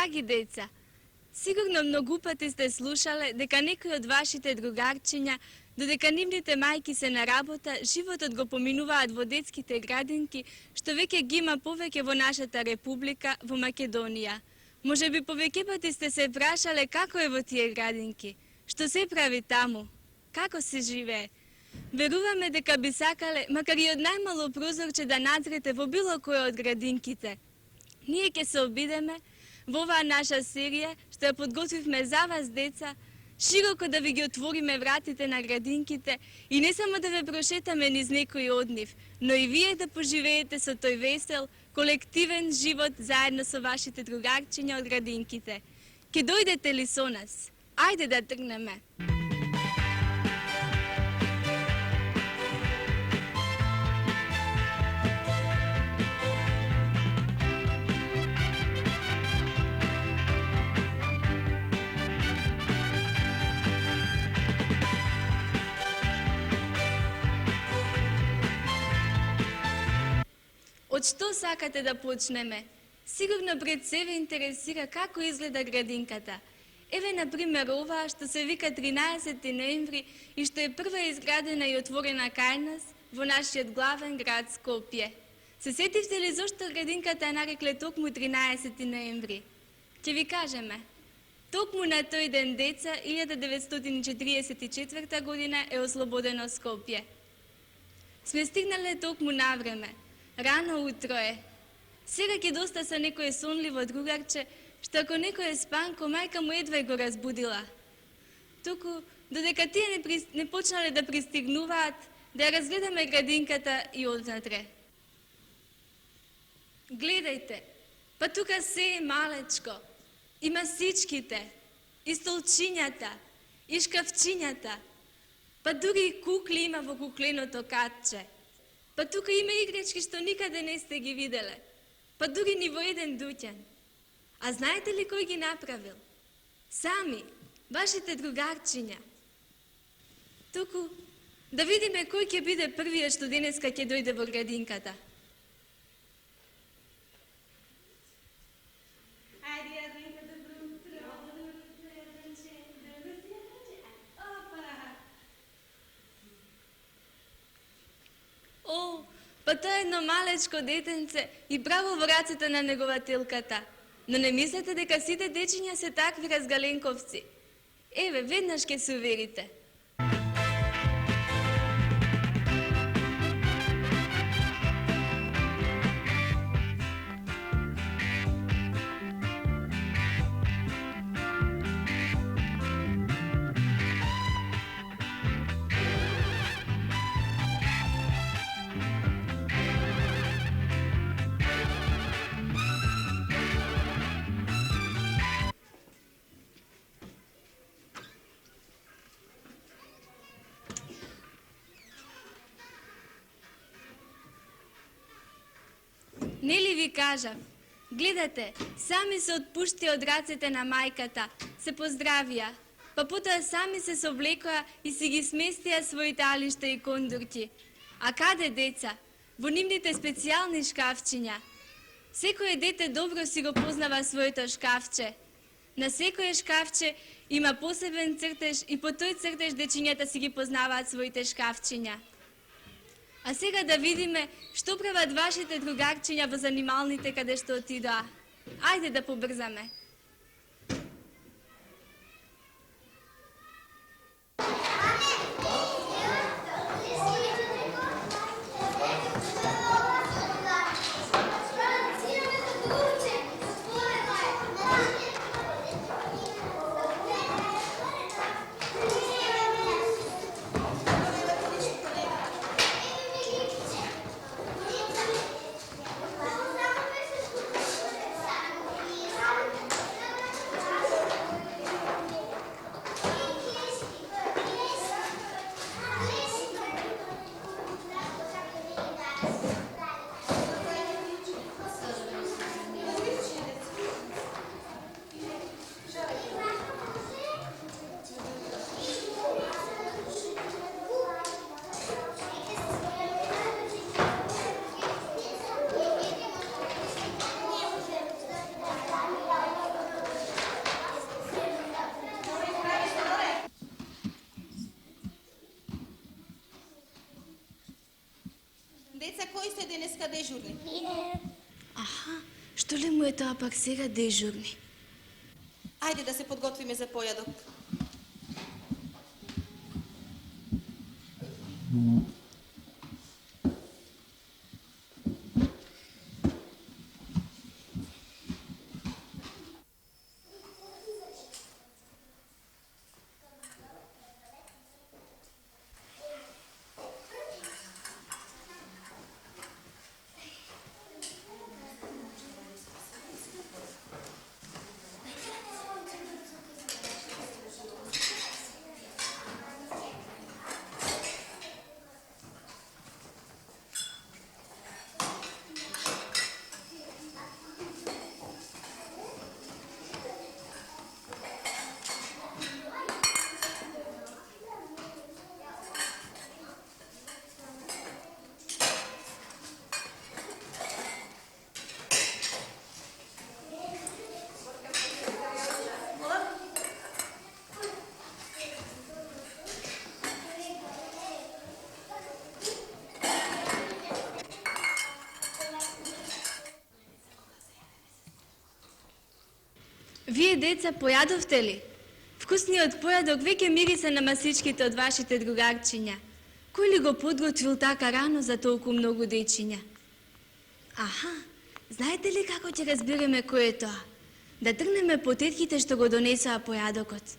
Драги деца, сигурно многу пати сте слушале дека некои од вашите другарчиња, додека нивните мајки се на работа, животот го поминуваат во детските градинки, што веќе ги има повеќе во нашата република, во Македонија. Може би повеќе пати сте се прашале како е во тие градинки, што се прави таму, како се живее. Веруваме дека би сакале, макар и од најмало прозорче, да надзрете во било која од градинките. Ние ќе се обидеме во оваа наша серија, што ја подготвивме за вас, деца, широко да ви ги отвориме вратите на градинките и не само да ве прошетаме низ некои од нив, но и вие да поживеете со тој весел, колективен живот заедно со вашите другарчиња од градинките. Ке дојдете ли со нас? Ајде да тргнеме! Од што сакате да почнеме? Сигурно пред се ве интересира како изгледа градинката. Еве, например, оваа што се вика 13 ноември и што е прва изградена и отворена кај нас во нашиот главен град Скопје. Се сетивте ли зошто градинката нарекле токму 13 ноември? Ќе ви кажеме. Токму на тој ден, деца, 1944 година е ослободено Скопје. Сме стигнале токму на време. Рано утро е. Сега ќе доста со некој сонливо другарче, што ако некој е спанко, мајка му едва го разбудила. Туку, додека тие не почнале да пристигнуваат, да ја разгледаме градинката и однатре. Гледајте, па тука се е малечко. Има сичките, и столчињата, и шкафчињата, па дури и кукли има во кукленото катче. Па тука има играчки што никаде не сте ги виделе. Па дури ни во еден дуќан. А знаете ли кој ги направил? Сами, вашите другарчиња. Туку, да видиме кој ќе биде првиот што денеска ќе дојде во градинката. Па тоа е едно малечко детенце и право во рацете на негователката. Но не мислете дека сите дечиња се такви разгаленковци. Еве, веднаш ќе се уверите. Нели ви кажав? Гледате, сами се отпушти од рацете на мајката, се поздравија, па потоа сами се соблекоа и си ги сместија своите алишта и кондурки. А каде, деца? Во нивните специјални шкафчиња. Секој дете добро си го познава своето шкафче. На секое шкафче има посебен цртеж и по тој цртеж дечињата си ги познаваат своите шкафчиња. А сега да видиме што прават вашите другарчиња во занималните каде што отидоа. Ајде да побрзаме. Кои сте денеска дежурни? Аха, што ли му е тоа пак сега дежурни? Ајде да се подготвиме за појадок. Вие, деца, појадовте ли? Вкусниот појадок веќе мириса на масичките од вашите другарчиња. Кој ли го подготвил така рано за толку многу дечиња? Аха, знаете ли како ќе разбереме кој е тоа? Да тргнеме по тетките што го донесоа појадокот.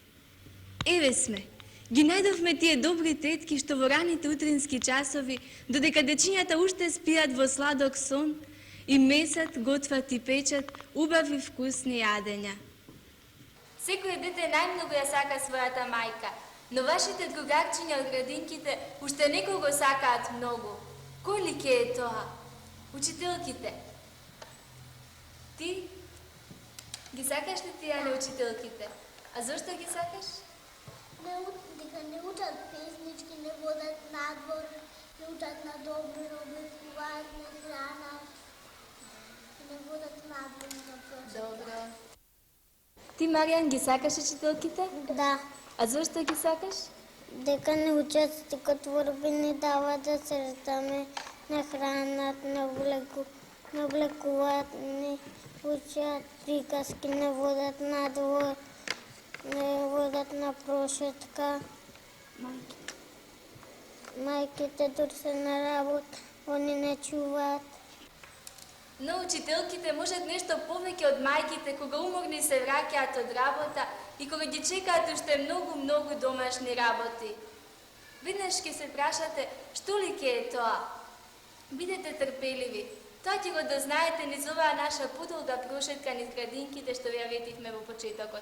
Еве сме. Ги најдовме тие добри тетки што во раните утрински часови, додека дечињата уште спијат во сладок сон, и месат, готват и печат убави вкусни јадења. Секој дете најмногу ја сака својата мајка, но вашите другарчиња од градинките уште некој го сакаат многу. Кој ли ке е тоа? Учителките. Ти? Ги сакаш ли тие на учителките? А зошто ги сакаш? Дека не учат песнички, не водат надвор, не учат на добро облекување, не храна, не водат надвор на просвета. Добро. Ти, Маријан, ги сакаш учителките? Да. А зошто ги сакаш? Дека не учат стикотворби, не дават да се раздаме, не хранат, не облекуваат, не учат приказки, не водат надвор, не водат на прошетка. Мајките дур се на работа, они не чуваат. Но учителките можат нешто повеќе од мајките кога уморни се враќаат од работа и кога ги чекаат уште многу домашни работи. Веднаш ќе се прашате што ли ке е тоа? Бидете трпеливи. Тоа ќе го дознаете низ оваа наша подолга прошетка низ градинките што ви ја ветивме во почетокот.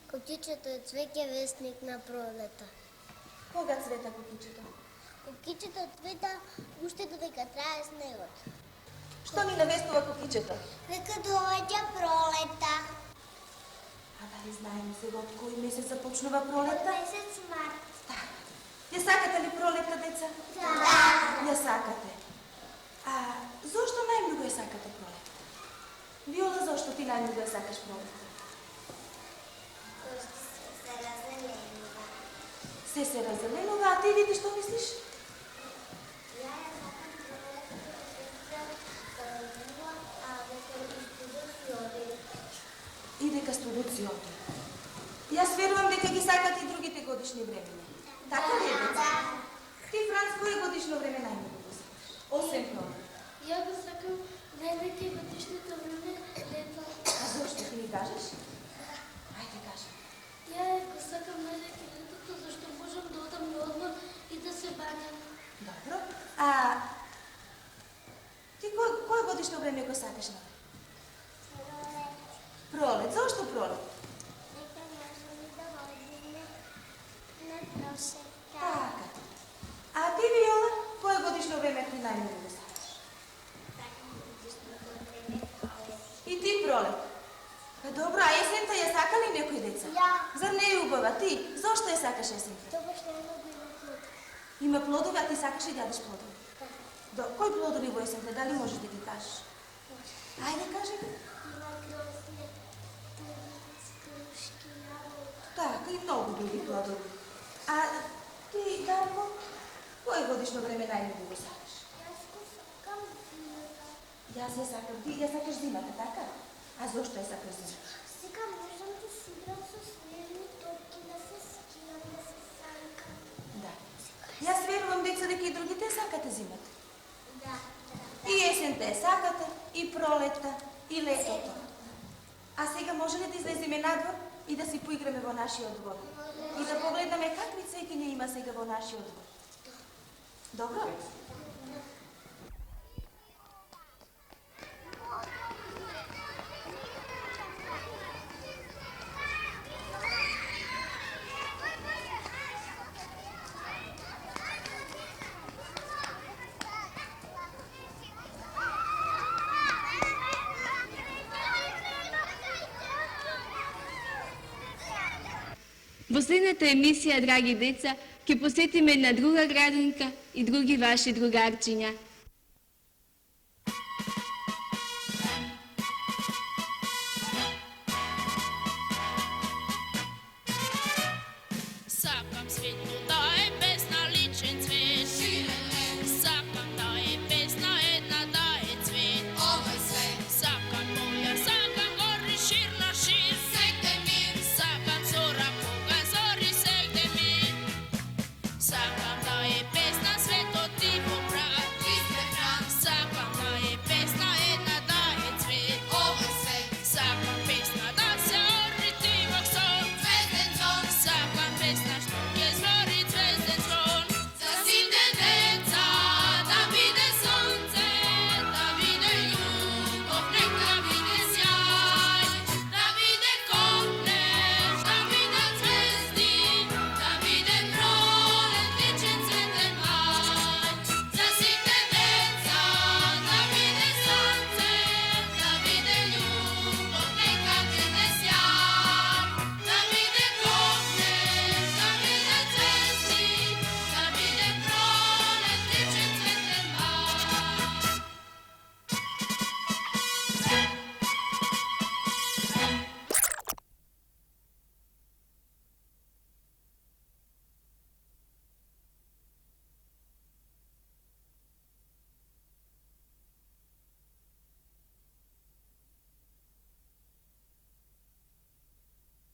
Кукичето е цвеќе вестник на пролета. Кога цвета кукичето? Кукичето цвета уште додека трае снегот. Што ни навестува кукичето? Дека доаѓа пролета. А дали знаеме сега од кој месец започнува пролета? Месец март. Ја сакате ли пролета, деца? Да. Ја сакате. А зошто најмногу ја сакате пролета? Виола, зошто ти најмногу ја сакаш пролета? Се разеленува. Се разеленува, а ти видиш што мислиш? Ја сакам пролета, а дека студот си оди. И дека студот си оди. Јас верувам дека ги сакате и другите годишни времења. Така ли е, деца? Ти, Франц, кој годишно време најмногу го сакаш? Освен пролет. Ја го сакам највеќе годишното време лето. А зошто ти ни кажеш? Ајде, кажи. Ја го сакам највеќе летото, зашто можам да одам на одмор и да се бањам. Добро. А ти кој годишно време го сакаш на? Пролет. Зошто пролет? Дека можеме да одиме на просека. Така. А ти, Виола, кој годишно време ти најмногу го сакаш? Сакам годишното време пролет. И ти, пролет. Па добро, а есента ја сака ли некој деца? Ја. Зар не е убава? Ти, зошто ја сакаш есента? Тоа што е многу има плод. Има плодови, а ти сакаш и да ядеш плодови. Кој плодови во есента? Дали можеш да ги кажеш? Ајде, кажи ги. Има грозде, певиц, крушки, јагод. Така, и многу други плодови. А ти, Дарко, кој годишно време најмногу го сакаш? Јас го сакам зима. Јас ја сакам, ти ја сакаш зимата, така? А зошто ја сакаш зимата? Сега можам да си играм со снежни топки, да се скијам, да се санкам. Да. Јас верувам, деца, дека и другите ја сакате зимата. Да. И есента ја сакате, и пролетта, и летото. А сега може ли да излеземе надвор и да си поиграме во нашиот двор? И да погледнаме какви цвеќиња има сега во нашиот двор? Добро? Во следната емисија, драги деца, ќе посетиме една друга градинка и други ваши другарчиња.